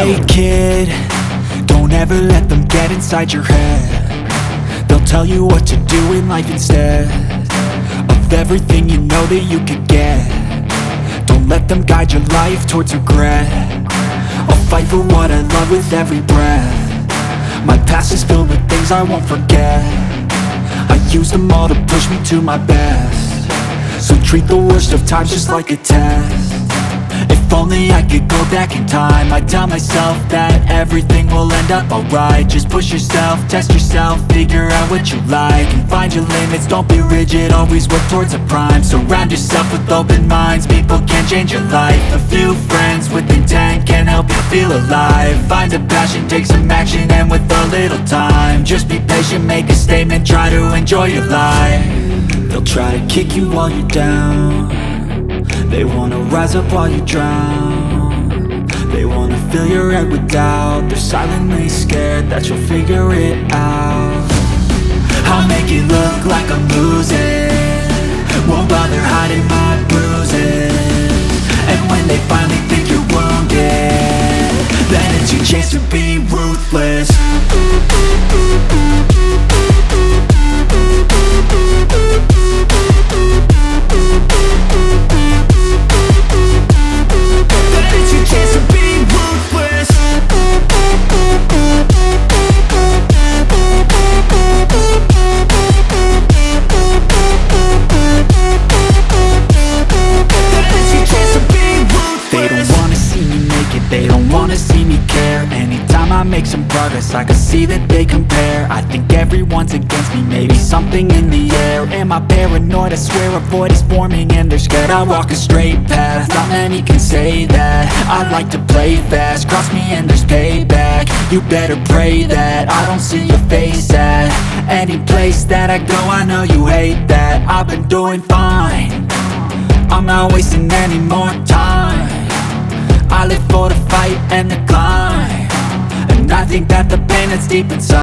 Hey kid, don't ever let them get inside your head. They'll tell you what to do in life instead of everything you know that you could get. Don't let them guide your life towards regret. I'll fight for what I love with every breath. My past is filled with things I won't forget. I use them all to push me to my best. So treat the worst of times just like a test. If only I could go back in time, I'd tell myself that everything will end up alright. Just push yourself, test yourself, figure out what you like, and find your limits, don't be rigid, always work towards a prime. Surround yourself with open minds, people can change your life. A few friends with intent can help you feel alive. Find a passion, take some action, and with a little time, just be patient, make a statement, try to enjoy your life. They'll try to kick you while you're down. They wanna rise up while you drown. They wanna fill your head with doubt. They're silently scared that you'll figure it out. I'll make it look like I'm losing, won't bother hiding my bruises. And when they finally think you're wounded, then it's your chance to be ruthless. They don't wanna see me care. Anytime I make some progress, I can see that they compare. I think everyone's against me, maybe something in the air. Am I paranoid? I swear a void is forming and they're scared. I walk a straight path, not many can say that. I like to play fast, cross me and there's payback. You better pray that I don't see your face at any place that I go. I know you hate that. I've been doing fine, I'm not wasting any more time. I live for the fight and the climb, and I think that the pain that's deep inside